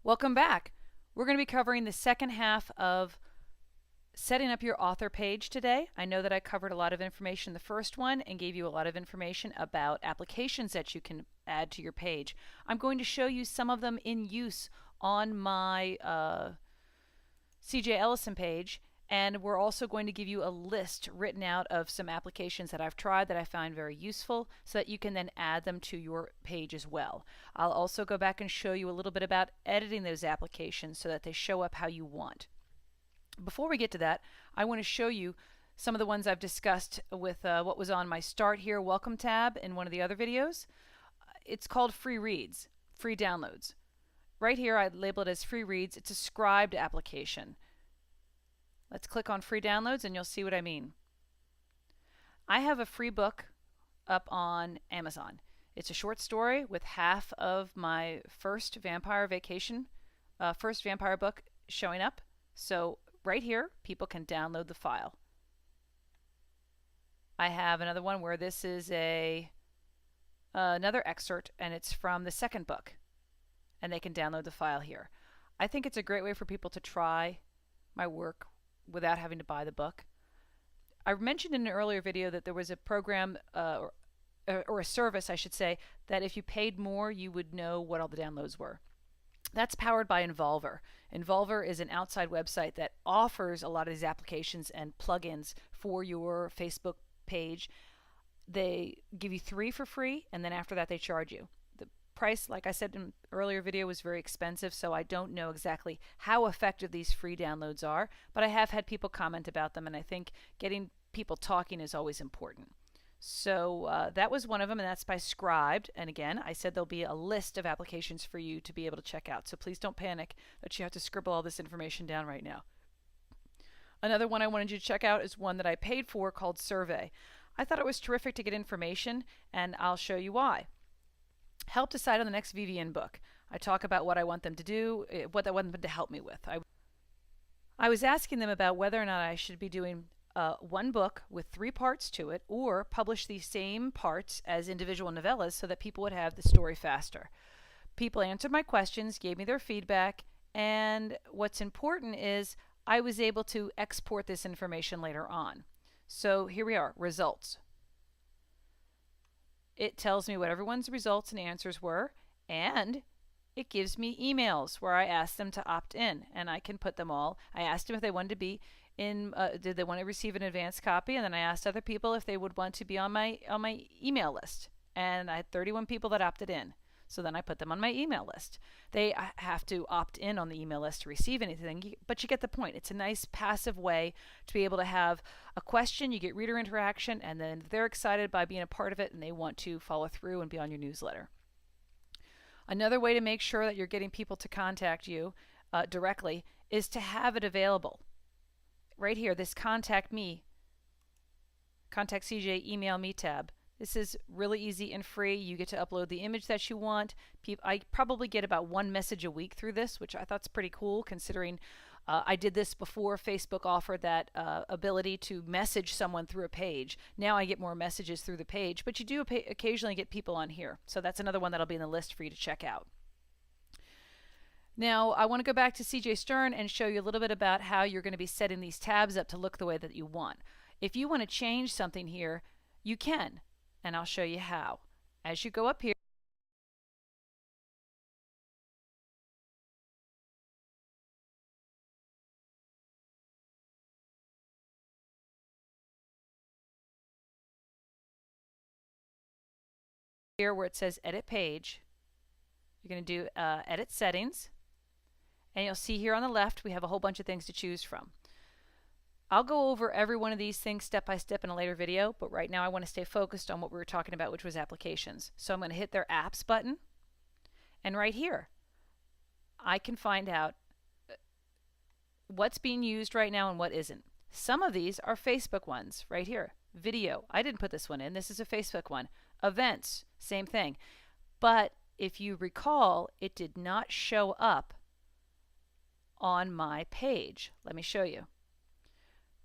Welcome back. We're going to be covering the second half of setting up your author page today. I know that I covered a lot of information in the first one and gave you a lot of information about applications that you can add to your page. I'm going to show you some of them in use on my CJ Ellison page, and we're also going to give you a list written out of some applications that I've tried that I find very useful so that you can then add them to your page as well. I'll also go back and show you a little bit about editing those applications so that they show up how you want. Before we get to that, I want to show you some of the ones I've discussed with what was on my Start Here Welcome tab in one of the other videos. It's called Free Reads, Free Downloads. Right here I label it as Free Reads. It's a scribed application. Let's click on Free Downloads and you'll see what I mean. I have a free book up on Amazon. It's a short story with half of my first vampire book showing up. So right here, people can download the file. I have another one where this is another excerpt, and it's from the second book, and they can download the file here. I think it's a great way for people to try my work without having to buy the book. I mentioned in an earlier video that there was a program or a service, I should say, that if you paid more, you would know what all the downloads were. That's powered by Involver. Involver is an outside website that offers a lot of these applications and plugins for your Facebook page. They give you 3 for free, and then after that they charge you. The price, like I said in an earlier video, was very expensive, so I don't know exactly how effective these free downloads are, but I have had people comment about them, and I think getting people talking is always important. So that was one of them, and that's by Scribed. And again, I said there'll be a list of applications for you to be able to check out. So please don't panic that you have to scribble all this information down right now. Another one I wanted you to check out is one that I paid for called Survey. I thought it was terrific to get information, and I'll show you why. Help decide on the next VVN book. I talk about what I want them to do, what I want them to help me with. I was asking them about whether or not I should be doing one book with 3 parts to it, or publish the same parts as individual novellas so that people would have the story faster. People answered my questions, gave me their feedback, and what's important is I was able to export this information later on. So here we are, results. It tells me what everyone's results and answers were, and it gives me emails where I asked them to opt in, and I can put them all. I asked them if they wanted to be did they want to receive an advance copy, and then I asked other people if they would want to be on my email list, and I had 31 people that opted in. So then I put them on my email list. They have to opt in on the email list to receive anything, but you get the point. It's a nice passive way to be able to have a question, you get reader interaction, and then they're excited by being a part of it and they want to follow through and be on your newsletter. Another way to make sure that you're getting people to contact you directly is to have it available. Right here, this Contact Me, Contact CJ, Email Me tab. This is really easy and free. You get to upload the image that you want. I probably get about 1 message a week through this, which I thought is pretty cool considering I did this before Facebook offered that ability to message someone through a page. Now I get more messages through the page, but you do occasionally get people on here. So that's another one that'll be in the list for you to check out. Now, I want to go back to CJ Stern and show you a little bit about how you're going to be setting these tabs up to look the way that you want. If you want to change something here, you can, and I'll show you how. As you go up here, where it says Edit Page, you're going to do Edit Settings. And you'll see here on the left, we have a whole bunch of things to choose from. I'll go over every one of these things step by step in a later video, but right now I want to stay focused on what we were talking about, which was applications. So I'm going to hit their Apps button, and right here, I can find out what's being used right now and what isn't. Some of these are Facebook ones, right here. Video, I didn't put this one in. This is a Facebook one. Events, same thing. But if you recall, it did not show up on my page. Let me show you.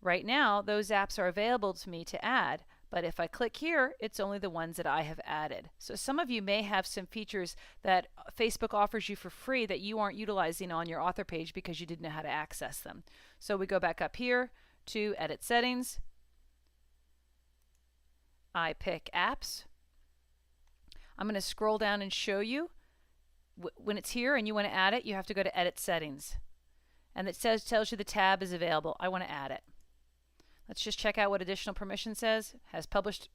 Right now, those apps are available to me to add, But if I click here, it's only the ones that I have added. So some of you may have some features that Facebook offers you for free that you aren't utilizing on your author page because you didn't know how to access them. So we go back up here to Edit Settings. I pick Apps. I'm going to scroll down and show you. When it's here and you want to add it, you have to go to Edit Settings. And it tells you the tab is available. I want to add it. Let's just check out what additional permission says. Has published,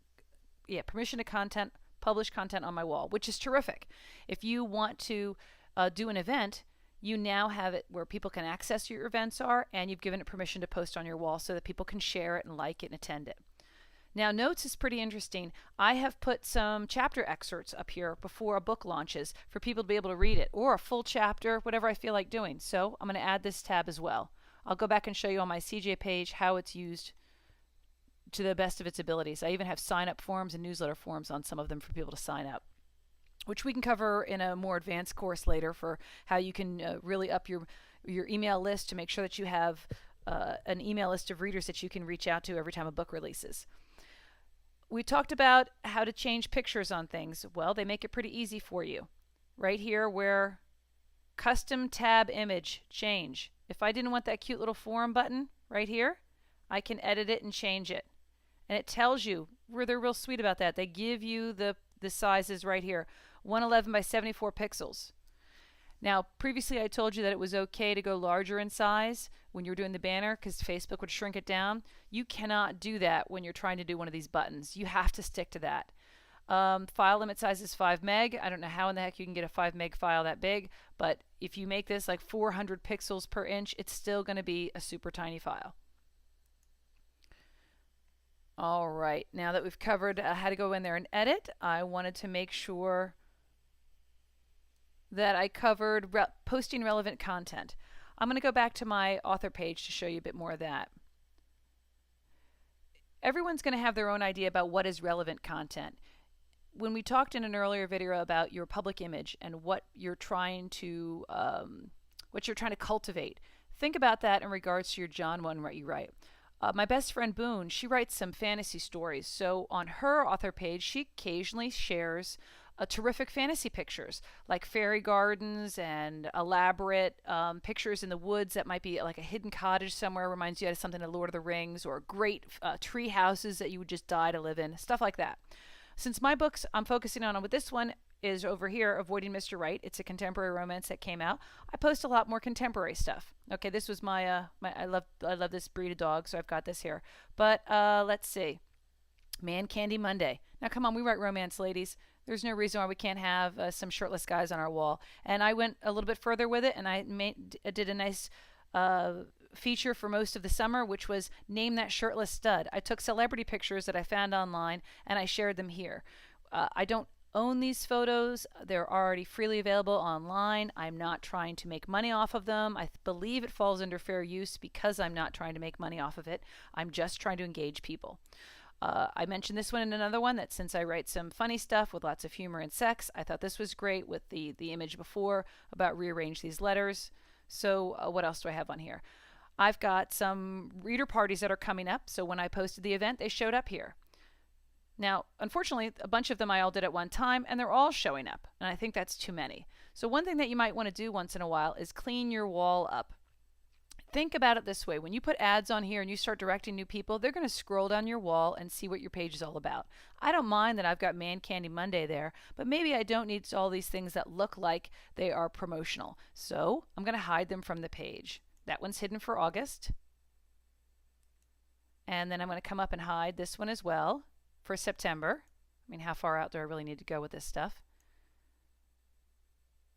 permission to publish content on my wall, which is terrific. If you want to do an event, you now have it where people can access your events are, and you've given it permission to post on your wall so that people can share it and like it and attend it. Now, notes is pretty interesting. I have put some chapter excerpts up here before a book launches for people to be able to read it, or a full chapter, whatever I feel like doing. So I'm going to add this tab as well. I'll go back and show you on my CJ page how it's used to the best of its abilities. I even have sign-up forms and newsletter forms on some of them for people to sign up, which we can cover in a more advanced course later for how you can really up your email list to make sure that you have an email list of readers that you can reach out to every time a book releases. We talked about how to change pictures on things. Well, they make it pretty easy for you. Right here where Custom Tab Image, Change. If I didn't want that cute little forum button right here, I can edit it and change it. And it tells you where they're real sweet about that. They give you the sizes right here, 111 by 74 pixels. Now, previously I told you that it was okay to go larger in size when you're doing the banner because Facebook would shrink it down. You cannot do that when you're trying to do one of these buttons. You have to stick to that. File limit size is 5 meg. I don't know how in the heck you can get a 5 meg file that big, but if you make this like 400 pixels per inch, it's still going to be a super tiny file. All right, now that we've covered how to go in there and edit, I wanted to make sure that I covered posting relevant content. I'm going to go back to my author page to show you a bit more of that. Everyone's going to have their own idea about what is relevant content. When we talked in an earlier video about your public image and what you're trying to cultivate, think about that in regards to your John one what you write. My best friend Boone, she writes some fantasy stories. So on her author page, she occasionally shares terrific fantasy pictures, like fairy gardens and elaborate pictures in the woods that might be like a hidden cottage somewhere, reminds you of something of Lord of the Rings, or great tree houses that you would just die to live in, stuff like that. Since my books I'm focusing on with this one is over here, Avoiding Mr. Right. It's a contemporary romance that came out. I post a lot more contemporary stuff. Okay, this was my I love this breed of dog, so I've got this here. But let's see. Man Candy Monday. Now come on, we write romance, ladies. There's no reason why we can't have some shirtless guys on our wall. And I went a little bit further with it, and I did a nice feature for most of the summer, which was Name That Shirtless Stud. I took celebrity pictures that I found online, and I shared them here. I don't own these photos. They're already freely available online. I'm not trying to make money off of them. I believe it falls under fair use because I'm not trying to make money off of it. I'm just trying to engage people. I mentioned this one in another one, that since I write some funny stuff with lots of humor and sex, I thought this was great with the image before about rearrange these letters. So what else do I have on here? I've got some reader parties that are coming up. So when I posted the event, they showed up here. Now, unfortunately, a bunch of them I all did at one time, and they're all showing up. And I think that's too many. So one thing that you might want to do once in a while is clean your wall up. Think about it this way. When you put ads on here and you start directing new people, they're going to scroll down your wall and see what your page is all about. I don't mind that I've got Man Candy Monday there, but maybe I don't need all these things that look like they are promotional. So I'm going to hide them from the page. That one's hidden for August. And then I'm going to come up and hide this one as well for September. I mean, how far out do I really need to go with this stuff?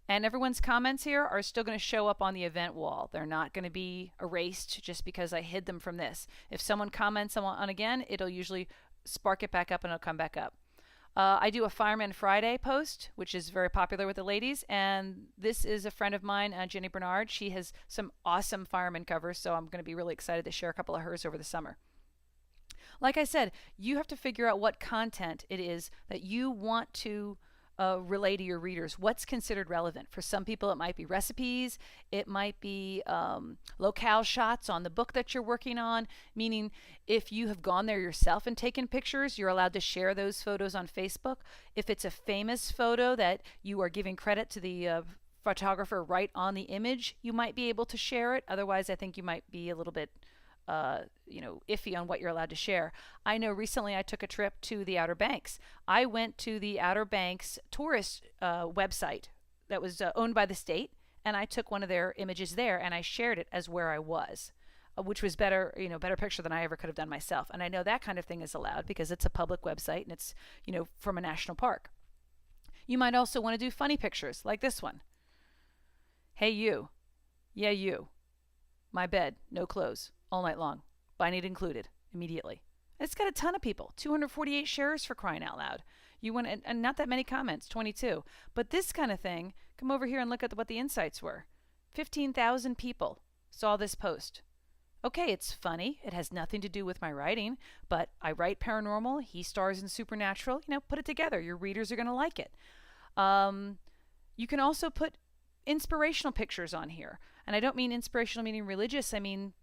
And everyone's comments here are still going to show up on the event wall. They're not going to be erased just because I hid them from this. If someone comments on again, it'll usually spark it back up and it'll come back up. I do a Fireman Friday post, which is very popular with the ladies. And this is a friend of mine, Jenny Bernard. She has some awesome fireman covers, so I'm going to be really excited to share a couple of hers over the summer. Like I said, you have to figure out what content it is that you want to relay to your readers? What's considered relevant? For some people, it might be recipes, it might be locale shots on the book that you're working on, meaning if you have gone there yourself and taken pictures, you're allowed to share those photos on Facebook. If it's a famous photo that you are giving credit to the photographer right on the image, you might be able to share it. Otherwise, I think you might be a little bit iffy on what you're allowed to share. I know recently I took a trip to the Outer Banks. I went to the Outer Banks tourist website that was owned by the state, and I took one of their images there and I shared it as where I was, which was better, better picture than I ever could have done myself. And I know that kind of thing is allowed because it's a public website and it's, from a national park. You might also want to do funny pictures like this one. Hey, you. Yeah, you. My bed, no clothes, all night long. Buy need included, immediately. It's got a ton of people, 248 shares for crying out loud. You want and not that many comments, 22. But this kind of thing, come over here and look at what the insights were. 15,000 people saw this post. Okay, it's funny. It has nothing to do with my writing, but I write paranormal. He stars in supernatural. Put it together. Your readers are going to like it. You can also put inspirational pictures on here. And I don't mean inspirational meaning religious. I mean,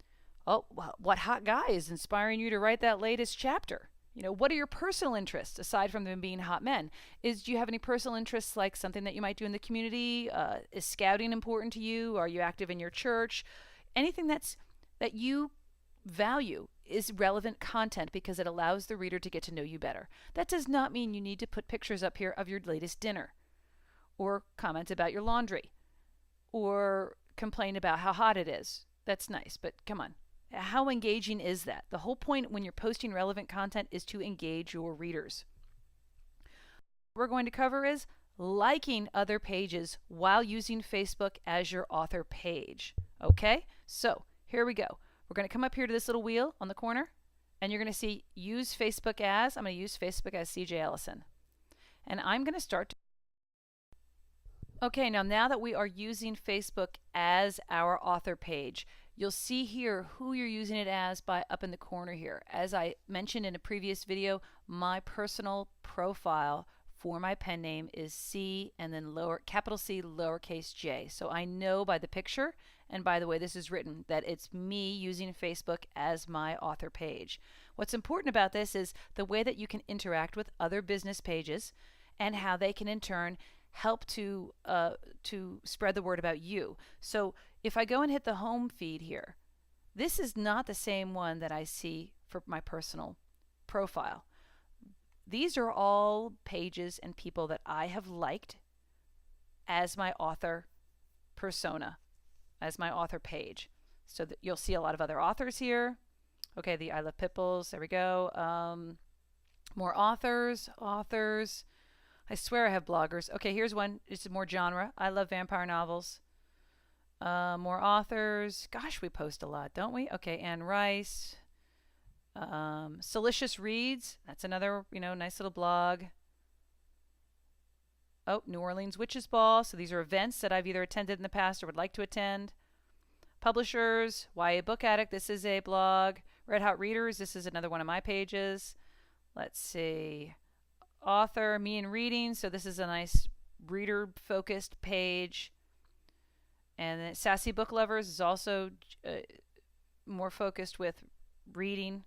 what hot guy is inspiring you to write that latest chapter? What are your personal interests aside from them being hot men? Do you have any personal interests, like something that you might do in the community? Is scouting important to you? Are you active in your church? Anything that you value is relevant content because it allows the reader to get to know you better. That does not mean you need to put pictures up here of your latest dinner, or comment about your laundry, or complain about how hot it is. That's nice, but come on. How engaging is that? The whole point when you're posting relevant content is to engage your readers. What we're going to cover is liking other pages while using Facebook as your author page. Okay? So here we go. We're going to come up here to this little wheel on the corner, and you're going to see use Facebook as. I'm going to use Facebook as CJ Ellison. And I'm going to start. Okay, now that we are using Facebook as our author page, you'll see here who you're using it as by up in the corner here. As I mentioned in a previous video, my personal profile for my pen name is C and then capital C lowercase j. So I know by the picture and by the way this is written that it's me using Facebook as my author page. What's important about this is the way that you can interact with other business pages and how they can in turn help to spread the word about you. So if I go and hit the home feed here, this is not the same one that I see for my personal profile. These are all pages and people that I have liked as my author persona, as my author page. So that you'll see a lot of other authors here. Okay, the I Love Pipples, there we go. More authors. I swear I have bloggers. Okay, here's one. It's more genre. I love vampire novels. More authors. Gosh, we post a lot, don't we? Okay, Anne Rice. Salicious Reads. That's another, nice little blog. Oh, New Orleans Witches Ball. So these are events that I've either attended in the past or would like to attend. Publishers. YA Book Addict. This is a blog. Red Hot Readers. This is another one of my pages. Let's see. Author, Me and Reading. So this is a nice reader-focused page. And then Sassy Book Lovers is also more focused with reading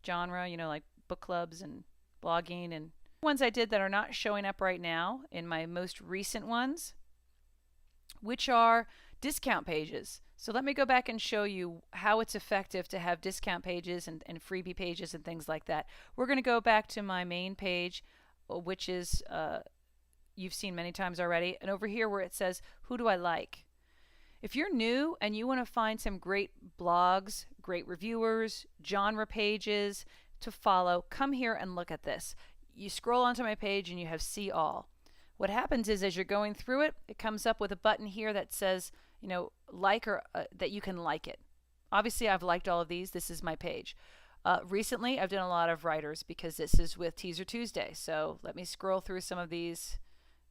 genre, like book clubs and blogging. And ones I did that are not showing up right now in my most recent ones, which are discount pages. So let me go back and show you how it's effective to have discount pages and freebie pages and things like that. We're going to go back to my main page, which is you've seen many times already. And over here where it says, who do I like? If you're new and you want to find some great blogs, great reviewers, genre pages to follow, come here and look at this. You scroll onto my page and you have See All. What happens is as you're going through it, it comes up with a button here that says, like or that you can like it. Obviously, I've liked all of these. This is my page. Recently, I've done a lot of writers because this is with Teaser Tuesday. So let me scroll through some of these.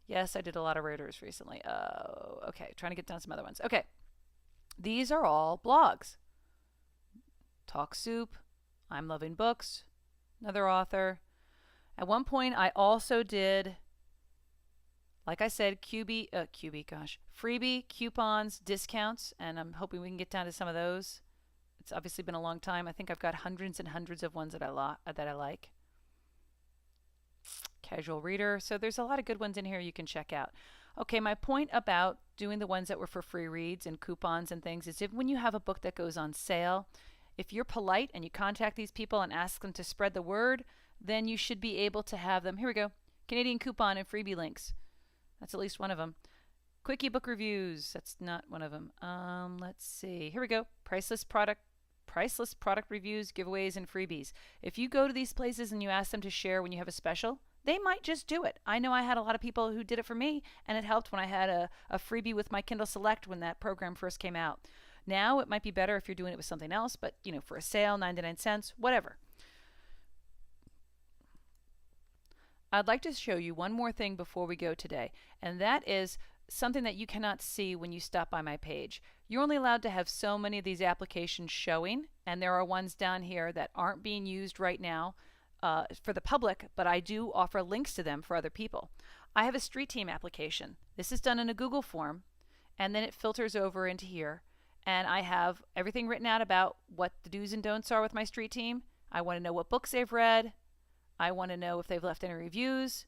Yes, I did a lot of writers recently. Okay, trying to get down some other ones. Okay, these are all blogs. Talk Soup, I'm Loving Books, another author. At one point, I also did Like I said, freebie, coupons, discounts, and I'm hoping we can get down to some of those. It's obviously been a long time. I think I've got hundreds and hundreds of ones that I like. Casual reader. So there's a lot of good ones in here you can check out. Okay, my point about doing the ones that were for free reads and coupons and things is if when you have a book that goes on sale, if you're polite and you contact these people and ask them to spread the word, then you should be able to have them. Here we go. Canadian coupon and freebie links. That's at least one of them. Quickie book reviews. That's not one of them. Let's see. Here we go. Priceless product reviews, giveaways, and freebies. If you go to these places and you ask them to share when you have a special, they might just do it. I know I had a lot of people who did it for me, and it helped when I had a freebie with my Kindle Select when that program first came out. Now it might be better if you're doing it with something else, but for a sale, 99 cents, whatever. I'd like to show you one more thing before we go today, and that is something that you cannot see when you stop by my page. You're only allowed to have so many of these applications showing, and there are ones down here that aren't being used right now for the public, but I do offer links to them for other people. I have a Street Team application. This is done in a Google form, and then it filters over into here, and I have everything written out about what the do's and don'ts are with my Street Team. I want to know what books they've read. I want to know if they've left any reviews,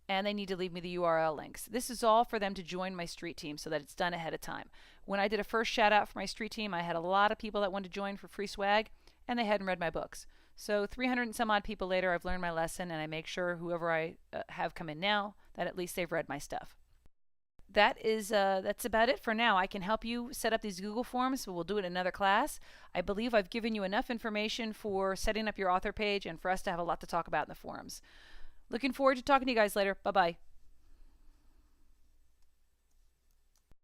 and they need to leave me the URL links. This is all for them to join my Street Team so that it's done ahead of time. When I did a first shout out for my Street Team, I had a lot of people that wanted to join for free swag, and they hadn't read my books. So 300 and some odd people later, I've learned my lesson, and I make sure whoever I have come in now, that at least they've read my stuff. That's about it for now. I can help you set up these Google Forms, but we'll do it in another class. I believe I've given you enough information for setting up your author page and for us to have a lot to talk about in the forums. Looking forward to talking to you guys later. Bye-bye.